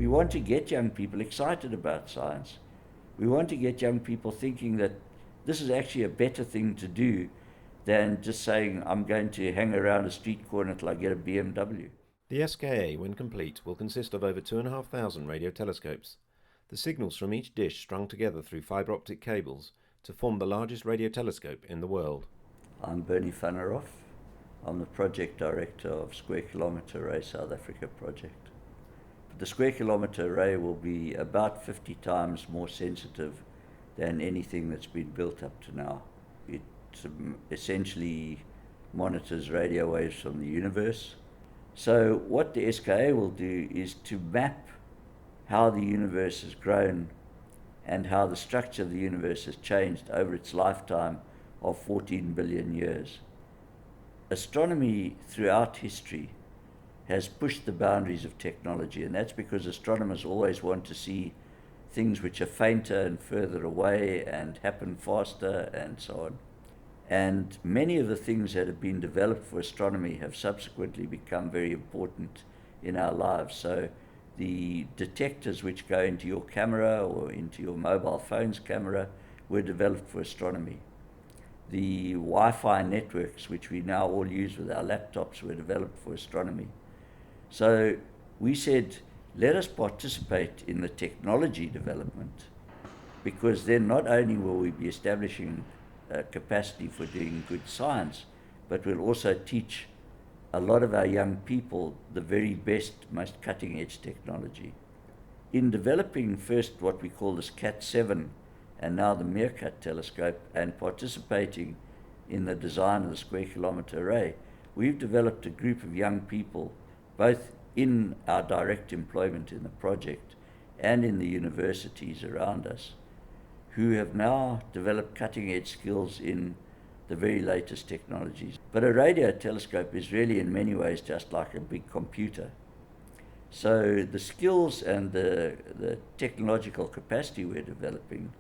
We want to get young people excited about science. We want to get young people thinking that this is actually a better thing to do than just saying, I'm going to hang around a street corner till I get a BMW. The SKA, when complete, will consist of over 2,500 radio telescopes. The signals from each dish strung together through fibre optic cables to form the largest radio telescope in the world. I'm Bernie van der Hoff. I'm the project director of Square Kilometre Array South Africa project. The Square Kilometre Array will be about 50 times more sensitive than anything that's been built up to now. It essentially monitors radio waves from the universe. So what the SKA will do is to map how the universe has grown and how the structure of the universe has changed over its lifetime of 14 billion years. Astronomy throughout history has pushed the boundaries of technology, and that's because astronomers always want to see things which are fainter and further away and happen faster and so on. And many of the things that have been developed for astronomy have subsequently become very important in our lives. So the detectors which go into your camera or into your mobile phone's camera were developed for astronomy. The Wi-Fi networks, which we now all use with our laptops, were developed for astronomy. So we said, let us participate in the technology development, because then not only will we be establishing a capacity for doing good science, but we'll also teach a lot of our young people the very best, most cutting-edge technology. In developing first what we call this CAT-7 and now the Meerkat telescope, and participating in the design of the Square Kilometre Array, we've developed a group of young people, both in our direct employment in the project and in the universities around us, who have now developed cutting-edge skills in the very latest technologies. But a radio telescope is really in many ways just like a big computer. So the skills and the technological capacity we're developing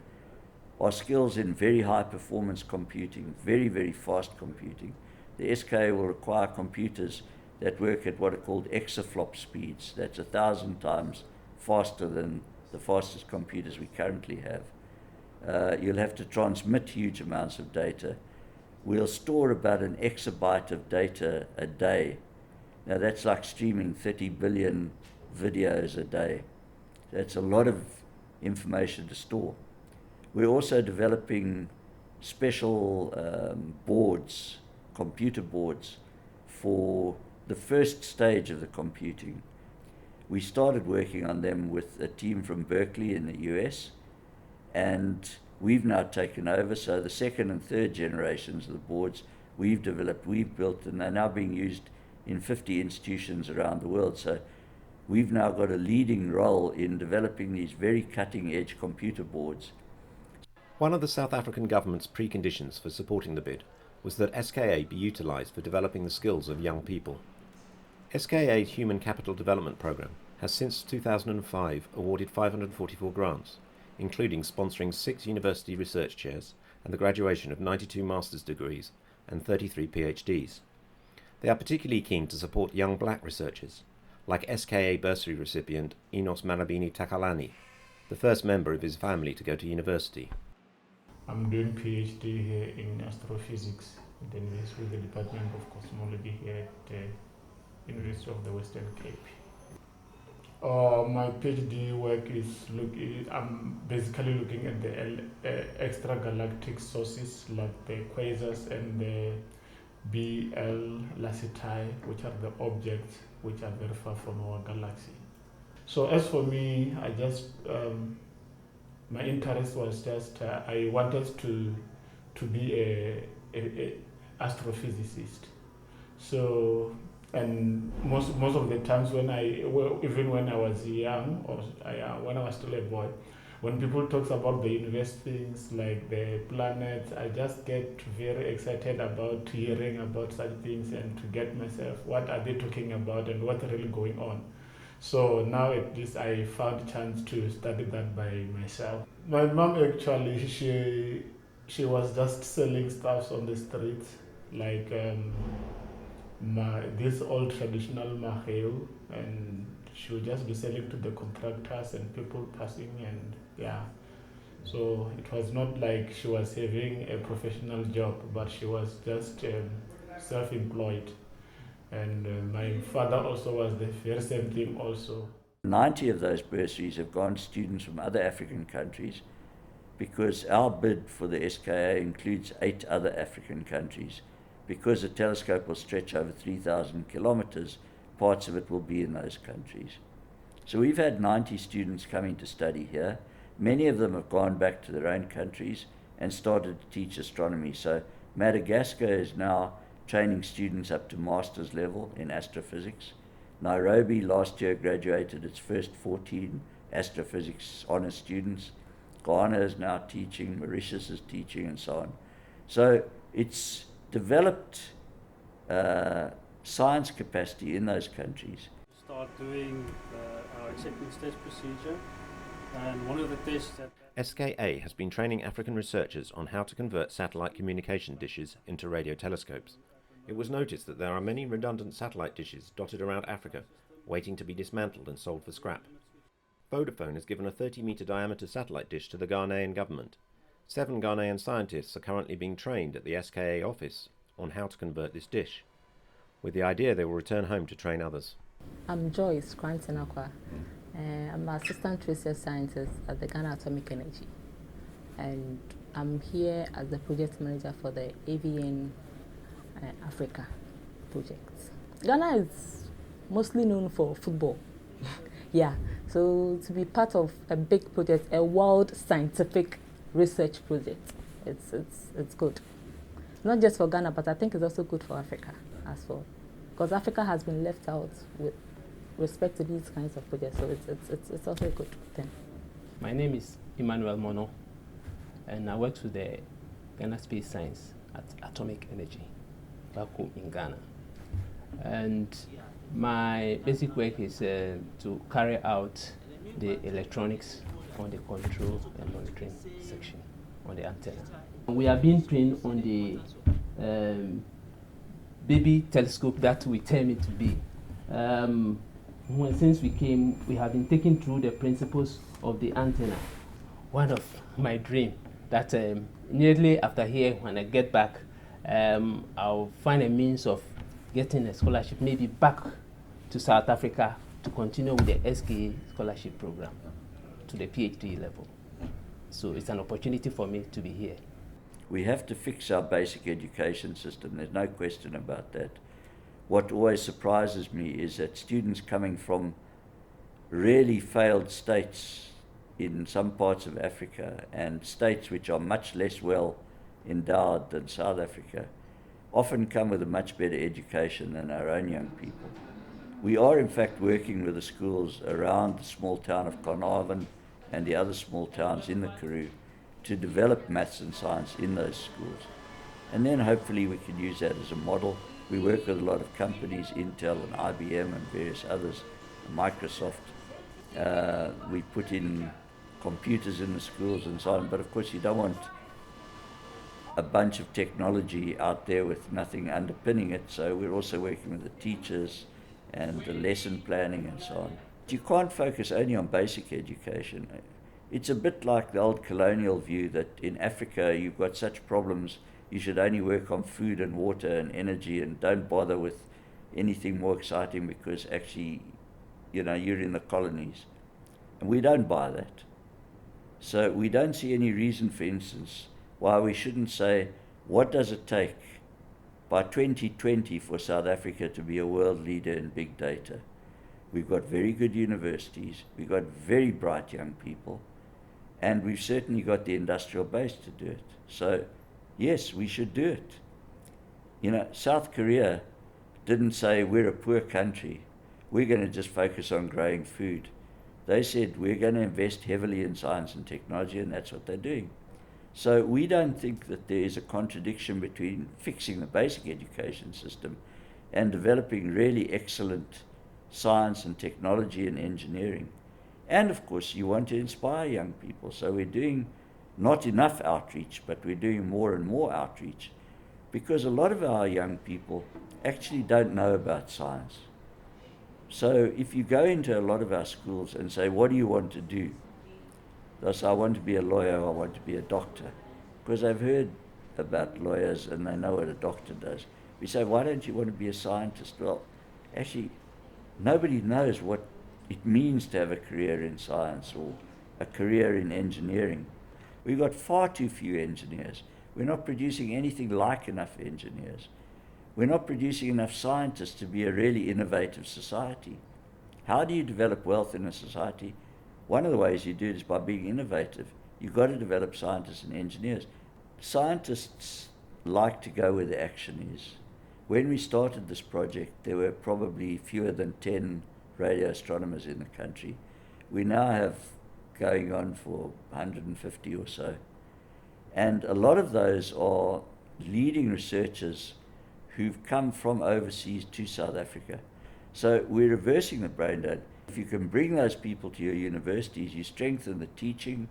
are skills in very high performance computing, very, very fast computing. The SKA will require computers that work at what are called exaflop speeds. That's 1,000 times faster than the fastest computers we currently have. You'll have to transmit huge amounts of data. We'll store about an exabyte of data a day. Now that's like streaming 30 billion videos a day. That's a lot of information to store. We're also developing special boards, computer boards, for the first stage of the computing. We started working on them with a team from Berkeley in the US, and we've now taken over. So the second and third generations of the boards we've developed, we've built, and they're now being used in 50 institutions around the world. So we've now got a leading role in developing these very cutting-edge computer boards. One of the South African government's preconditions for supporting the bid was that SKA be utilised for developing the skills of young people. SKA's Human Capital Development Programme has since 2005 awarded 544 grants, including sponsoring 6 university research chairs and the graduation of 92 master's degrees and 33 PhDs. They are particularly keen to support young black researchers, like SKA bursary recipient Enos Manabini Takalani, the first member of his family to go to university. I'm doing PhD here in astrophysics with the Department of Cosmology here at the University of the Western Cape. My PhD work I'm basically looking at the extragalactic sources like the quasars and the BL Lassitae, which are the objects which are very far from our galaxy. So as for me, I just my interest was just I wanted to be a astrophysicist. So, and most of the times even when I was young, or when I was still a boy, when people talk about the universe things like the planets, I just get very excited about hearing about such things and to get myself, what are they talking about and what's really going on. So now at least I found a chance to study that by myself. My mom actually, she was just selling stuff on the street, like this old traditional maheu, and she would just be selling to the contractors and people passing, and yeah. So it was not like she was having a professional job, but she was just self-employed. And my father also was the very same thing also. 90 of those bursaries have gone to students from other African countries because our bid for the SKA includes 8 other African countries. Because the telescope will stretch over 3,000 kilometers, parts of it will be in those countries. So we've had 90 students coming to study here. Many of them have gone back to their own countries and started to teach astronomy. So Madagascar is now training students up to master's level in astrophysics. Nairobi last year graduated its first 14 astrophysics honor students. Ghana is now teaching, Mauritius is teaching, and so on. So it's developed science capacity in those countries. Start doing our acceptance test procedure, and one of the tests that SKA has been training African researchers on how to convert satellite communication dishes into radio telescopes. It was noticed that there are many redundant satellite dishes dotted around Africa, waiting to be dismantled and sold for scrap. Vodafone has given a 30-metre diameter satellite dish to the Ghanaian government. 7 Ghanaian scientists are currently being trained at the SKA office on how to convert this dish, with the idea they will return home to train others. I'm Joyce Cranton-Aqua. I'm an assistant research scientist at the Ghana Atomic Energy, and I'm here as the project manager for the AVN Africa project. Ghana is mostly known for football. Yeah, so to be part of a big project, a world scientific research project, it's good. Not just for Ghana, but I think it's also good for Africa as well, because Africa has been left out with respect to these kinds of projects, so it's also a good thing. My name is Emmanuel Mono, and I work with the Ghana Space Science at Atomic Energy back home in Ghana. And my basic work is to carry out the electronics on the control and monitoring section on the antenna. We are being trained on the baby telescope that we term it to be. Since we came, we have been taken through the principles of the antenna. One of my dream that immediately after here, when I get back, I'll find a means of getting a scholarship, maybe back to South Africa to continue with the SKA scholarship program to the PhD level. So it's an opportunity for me to be here. We have to fix our basic education system, there's no question about that. What always surprises me is that students coming from really failed states in some parts of Africa and states which are much less well endowed than South Africa often come with a much better education than our own young people. We are in fact working with the schools around the small town of Carnarvon and the other small towns in the Karoo to develop maths and science in those schools. And then hopefully we can use that as a model. We work with a lot of companies, Intel and IBM and various others, Microsoft. We put in computers in the schools and so on, but of course you don't want a bunch of technology out there with nothing underpinning it, so we're also working with the teachers and the lesson planning and so on. You can't focus only on basic education. It's a bit like the old colonial view that in Africa you've got such problems, you should only work on food and water and energy and don't bother with anything more exciting because actually, you're in the colonies. And we don't buy that. So we don't see any reason, for instance, why we shouldn't say, what does it take by 2020 for South Africa to be a world leader in big data? We've got very good universities, we've got very bright young people, and we've certainly got the industrial base to do it. So yes, we should do it. South Korea didn't say we're a poor country, we're going to just focus on growing food. They said we're going to invest heavily in science and technology, and that's what they're doing. So we don't think that there is a contradiction between fixing the basic education system and developing really excellent science and technology and engineering. And of course, you want to inspire young people. So we're doing not enough outreach, but we're doing more and more outreach. because a lot of our young people actually don't know about science. So if you go into a lot of our schools and say, what do you want to do? They'll say, I want to be a lawyer, I want to be a doctor. Because they've heard about lawyers and they know what a doctor does. We say, why don't you want to be a scientist? Well, actually, nobody knows what it means to have a career in science or a career in engineering. We've got far too few engineers. We're not producing anything like enough engineers. We're not producing enough scientists to be a really innovative society. How do you develop wealth in a society? One of the ways you do it is by being innovative. You've got to develop scientists and engineers. Scientists like to go where the action is. When we started this project, there were probably fewer than 10 radio astronomers in the country. We now have going on for 150 or so. And a lot of those are leading researchers who've come from overseas to South Africa. So we're reversing the brain drain. If you can bring those people to your universities, you strengthen the teaching,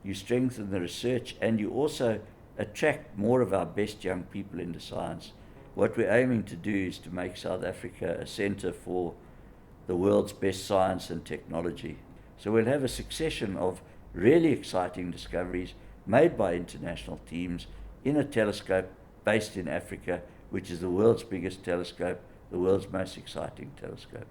you strengthen the research, and you also attract more of our best young people into science. What we're aiming to do is to make South Africa a center for the world's best science and technology. So we'll have a succession of really exciting discoveries made by international teams in a telescope based in Africa, which is the world's biggest telescope, the world's most exciting telescope.